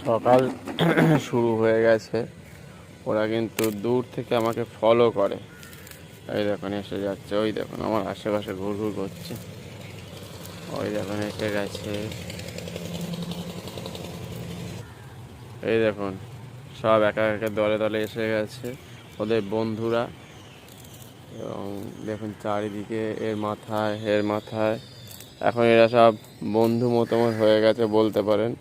সকাল শুরু হয়ে গেছে। ওরা কিন্তু দূর থেকে আমাকে ফলো করে। এই দেখুন এসে যাচ্ছে, ওই দেখুন আমার আশেপাশে ঘুরঘুর করছে। ওই দেখুন এসে গেছে, এই দেখুন সব একা একা দলে দলে এসে গেছে ওদের বন্ধুরা। এবং দেখুন চারিদিকে এর মাথায় এখন এরা সব বন্ধু মতামত হয়ে গেছে বলতে পারেন।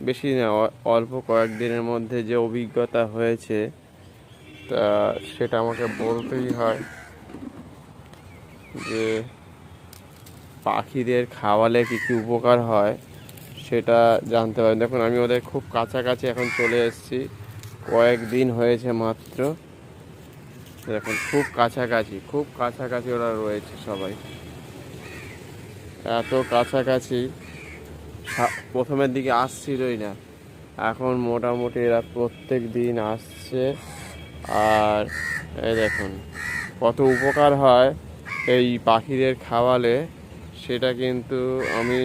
বেশি না, অল্প কয়েকদিনের মধ্যে যে অভিজ্ঞতা হয়েছে তা সেটা আমাকে বলতেই হয় যে পাখিদের খাওয়ালে কী কী উপকার হয় সেটা জানতে পারেন। দেখুন আমি ওদের খুব কাছাকাছি এখন চলে এসেছি, কয়েকদিন হয়েছে মাত্র। দেখুন খুব কাছাকাছি ওরা রয়েছে সবাই, এত কাছাকাছি। প্রথমের দিকে আসছিলই না, এখন মোটামুটি এরা প্রত্যেক দিন আসছে। আর এই দেখুন কত উপকার হয় এই পাখিদের খাওয়ালে, সেটা কিন্তু আমি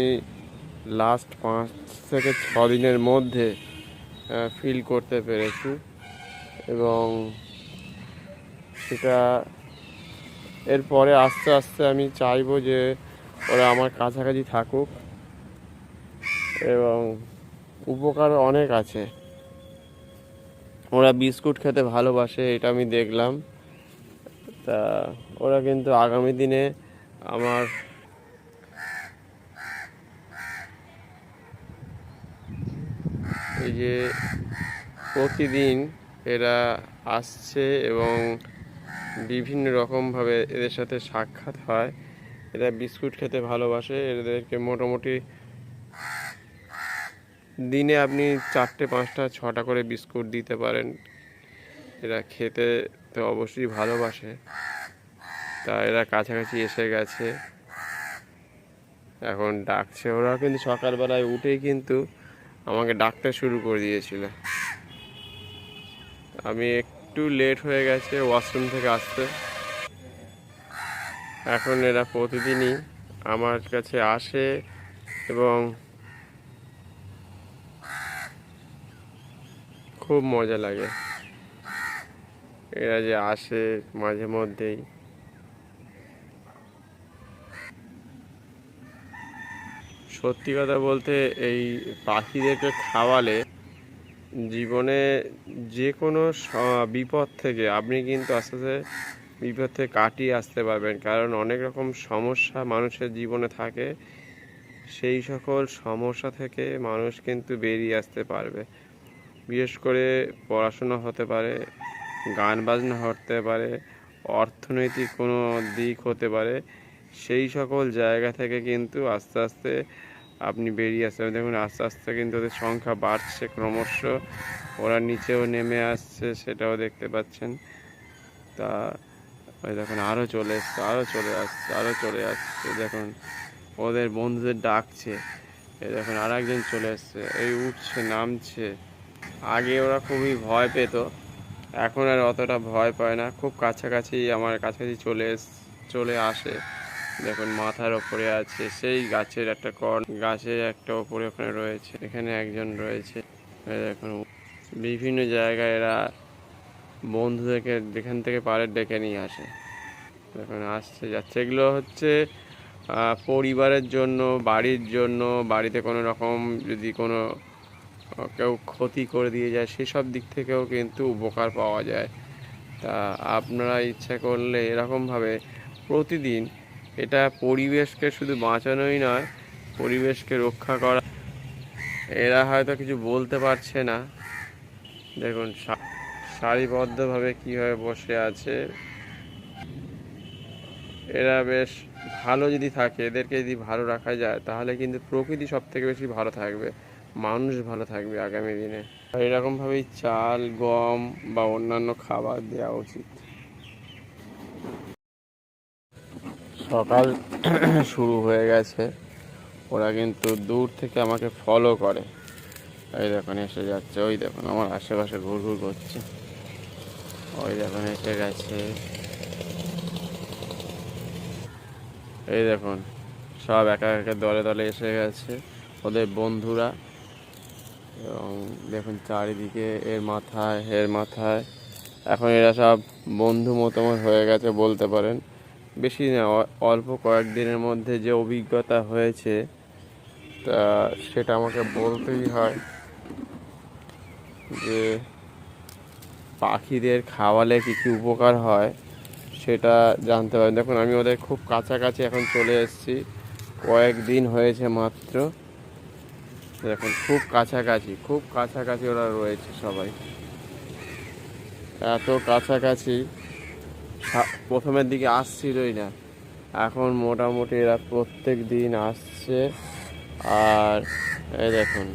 লাস্ট 5 থেকে 6 দিনের মধ্যে ফিল করতে পেরেছি। এবং সেটা এরপরে আস্তে আস্তে আমি চাইবো যে ওরা আমার কাছাকাছি থাকুক। এবং উপকার অনেক আছে। ওরা বিস্কুট খেতে ভালোবাসে, এটা আমি দেখলাম। তা ওরা কিন্তু আগামী দিনে আমার এই যে প্রতিদিন এরা আসছে এবং বিভিন্ন রকমভাবে এদের সাথে সাক্ষাৎ হয়। এরা বিস্কুট খেতে ভালোবাসে। এদেরকে মোটামুটি দিনে আপনি 4টে 5টা 6টা করে বিস্কুট দিতে পারেন। এরা খেতে তো অবশ্যই ভালোবাসে। তা এরা কাছাকাছি এসে গেছে, এখন ডাকছে। ওরা কিন্তু সকালবেলায় উঠেই কিন্তু আমাকে ডাকতে শুরু করে দিয়েছিল। আমি একটু লেট হয়ে গেছে ওয়াশরুম থেকে আসতে। এখন এরা প্রতিদিনই আমার কাছে আসে এবং খুব মজা লাগে এরা যে আসে মাঝে মধ্যেই। সত্যি কথা বলতে এই পাখিদেরকে খাওয়ালে জীবনে যে কোনো বিপদ থেকে আপনি কিন্তু আস্তে আস্তে বিপদ থেকে কাটিয়ে আসতে পারবেন। কারণ অনেক রকম সমস্যা মানুষের জীবনে থাকে, সেই সকল সমস্যা থেকে মানুষ কিন্তু বেরিয়ে আসতে পারবে। বিশেষ করে পড়াশোনা হতে পারে, গান বাজনা হতে পারে, অর্থনৈতিক কোনো দিক হতে পারে, সেই সকল জায়গা থেকে কিন্তু আস্তে আস্তে আপনি বেরিয়ে আসতে পারেন। দেখুন আস্তে আস্তে কিন্তু ওদের সংখ্যা বাড়ছে ক্রমশ, ওরা নিচেও নেমে আসছে, সেটাও দেখতে পাচ্ছেন। তা ওই দেখুন আরও চলে এসছে, আরও চলে আসছে। দেখুন ওদের বন্ধুদের ডাকছে। এই দেখুন আর একজন চলে এসছে, এই উঠছে নামছে। আগে ওরা খুবই ভয় পেত, এখন আর অতটা ভয় পায় না। খুব কাছাকাছি আমার কাছাকাছি চলে আসে। দেখুন মাথার ওপরে আছে, সেই গাছের একটা গাছের একটা ওপরে ওখানে রয়েছে, এখানে একজন রয়েছে। দেখুন বিভিন্ন জায়গায় এরা বন্ধুদেরকে যেখান থেকে পারে ডেকে নিয়ে আসে। দেখুন আসছে যাচ্ছে। এগুলো হচ্ছে পরিবারের জন্য, বাড়ির জন্য, বাড়িতে কোনো রকম যদি কোনো কেউ ক্ষতি করে দিয়ে যায় সেসব দিক থেকেও কিন্তু উপকার পাওয়া যায়। তা আপনারা ইচ্ছা করলে এরকমভাবে প্রতিদিন, এটা পরিবেশকে শুধু বাঁচানোই নয়, পরিবেশকে রক্ষা করা। এরা হয়তো কিছু বলতে পারছে না, দেখুন সারিবদ্ধভাবে কীভাবে বসে আছে। এরা বেশ ভালো যদি থাকে, এদেরকে যদি ভালো রাখা যায় তাহলে কিন্তু প্রকৃতি সব থেকে বেশি ভালো থাকবে, মানুষ ভালো থাকবে আগামী দিনে। এরকমভাবেই চাল, গম বা অন্যান্য খাবার দেওয়া উচিত। সকাল শুরু হয়ে গেছে। ওরা কিন্তু দূর থেকে আমাকে ফলো করে। এই দেখুন এসে যাচ্ছে, ওই দেখুন আমার আশেপাশে ঘুরঘুর করছে। ওই দেখুন এসে গেছে, এই দেখুন সব একা একা দলে দলে এসে গেছে ওদের বন্ধুরা। এবং দেখুন চারিদিকে এর মাথায় এখন এরা সব বন্ধু মতামত হয়ে গেছে বলতে পারেন। বেশি না, অল্প কয়েকদিনের মধ্যে যে অভিজ্ঞতা হয়েছে তা সেটা আমাকে বলতেই হয় যে পাখিদের খাওয়ালে কী কী উপকার হয় সেটা জানতে পারেন। দেখুন আমি ওদের খুব কাছাকাছি এখন চলে এসেছি, কয়েকদিন হয়েছে মাত্র। দেখুন খুব কাছাকাছি ওরা রয়েছে সবাই, এত কাছাকাছি। প্রথমের দিকে আসছিলই না, এখন মোটামুটি এরা প্রত্যেক দিন আসছে। আর এই দেখুন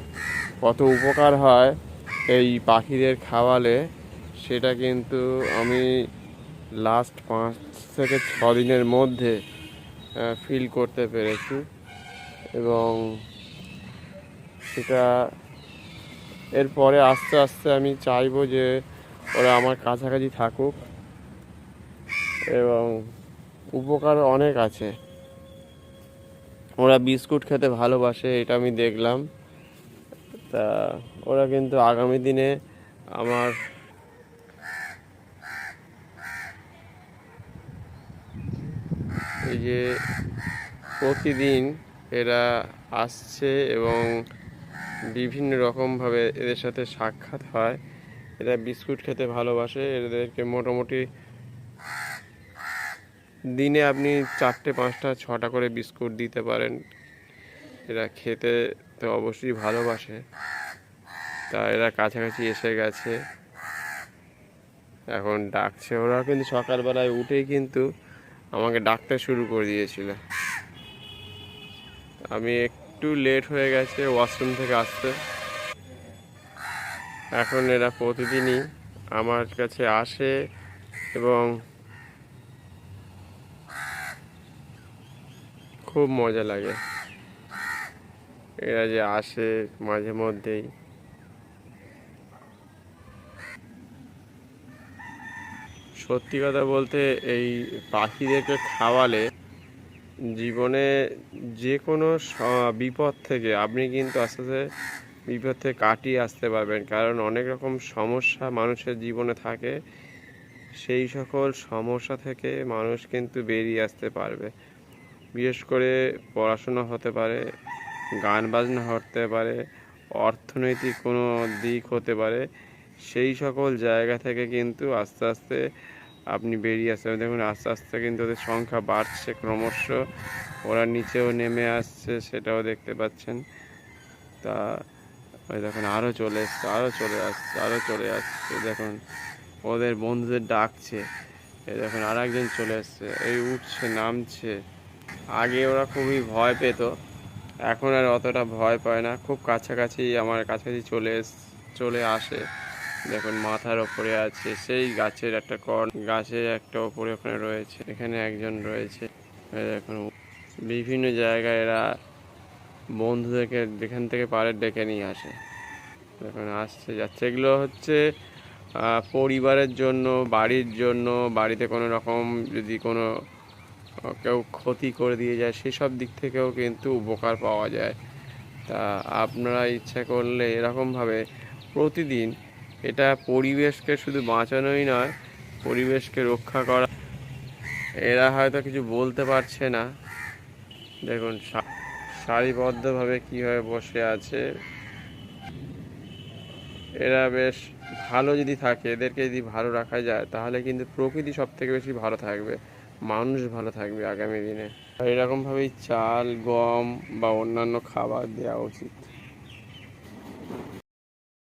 কত উপকার হয় এই পাখিদের খাওয়ালে, সেটা কিন্তু আমি লাস্ট 5 থেকে 6 দিনের মধ্যে ফিল করতে পেরেছি। এবং সেটা এরপরে আস্তে আস্তে আমি চাইবো যে ওরা আমার কাছাকাছি থাকুক। এবং উপকার অনেক আছে। ওরা বিস্কুট খেতে ভালোবাসে, এটা আমি দেখলাম। তা ওরা কিন্তু আগামী দিনে আমার এই যে প্রতিদিন এরা আসছে এবং বিভিন্ন রকমভাবে এদের সাথে সাক্ষাৎ হয়। এরা বিস্কুট খেতে ভালোবাসে, এদেরকে মোটামুটি দিনে আপনি 4টে 5টা 6টা করে বিস্কুট দিতে পারেন। এরা খেতে তো অবশ্যই ভালোবাসে, তা এরা কাছাকাছি এসে গেছে, এখন ডাকছে। ওরা কিন্তু সকালবেলায় উঠেই কিন্তু আমাকে ডাকতে শুরু করে দিয়েছিল। আমি একটু লেট হয়ে গেছে ওয়াশরুম থেকে আসতে। এখন এরা প্রতিদিনই আমার কাছে আসে এবং খুব মজা লাগে এরা যে আসে মাঝে মধ্যেই। সত্যি কথা বলতে এই পাখিদেরকে খাওয়ালে জীবনে যে কোনো বিপদ থেকে আপনি কিন্তু আস্তে আস্তে বিপদ থেকে কাটিয়ে আসতে পারবেন। কারণ অনেক রকম সমস্যা মানুষের জীবনে থাকে, সেই সকল সমস্যা থেকে মানুষ কিন্তু বেরিয়ে আসতে পারবে। বিশেষ করে পড়াশোনা হতে পারে, গান বাজনা হতে পারে, অর্থনৈতিক কোনো দিক হতে পারে, সেই সকল জায়গা থেকে কিন্তু আস্তে আস্তে আপনি বেরিয়ে আসতে পারেন। দেখুন আস্তে আস্তে কিন্তু ওদের সংখ্যা বাড়ছে ক্রমশ, ওরা নিচেও নেমে আসছে, সেটাও দেখতে পাচ্ছেন। তা ওই দেখুন আরও চলে এসছে, আরও চলে আসছে। দেখুন ওদের বন্ধুদের ডাকছে। এই দেখুন আর একজন চলে এসছে, এই উঠছে নামছে। আগে ওরা খুবই ভয় পেত, এখন আর অতটা ভয় পায় না। খুব কাছাকাছি আমার কাছাকাছি চলে আসে। দেখুন মাথার ওপরে আছে, সেই গাছের একটা গাছের একটা ওপরে ওখানে রয়েছে, এখানে একজন রয়েছে। দেখুন বিভিন্ন জায়গায় এরা বন্ধুদেরকে যেখান থেকে পারে ডেকে নিয়ে আসে। দেখুন আসছে যাচ্ছে। এগুলো হচ্ছে পরিবারের জন্য, বাড়ির জন্য, বাড়িতে কোনো রকম যদি কোনো কেউ ক্ষতি করে দিয়ে যায় সেসব দিক থেকেও কিন্তু উপকার পাওয়া যায়। তা আপনারা ইচ্ছা করলে এরকমভাবে প্রতিদিন, এটা পরিবেশকে শুধু বাঁচানোই নয়, পরিবেশকে রক্ষা করা। এরা হয়তো কিছু বলতে পারছে না, দেখুন সারিবদ্ধভাবে কীভাবে বসে আছে। এরা বেশ ভালো যদি থাকে, এদেরকে যদি ভালো রাখা যায় তাহলে কিন্তু প্রকৃতি সব থেকে বেশি ভালো থাকবে, মানুষ ভালো থাকবে আগামী দিনে। এরকমভাবেই চাল, গম বা অন্যান্য খাবার দেওয়া উচিত।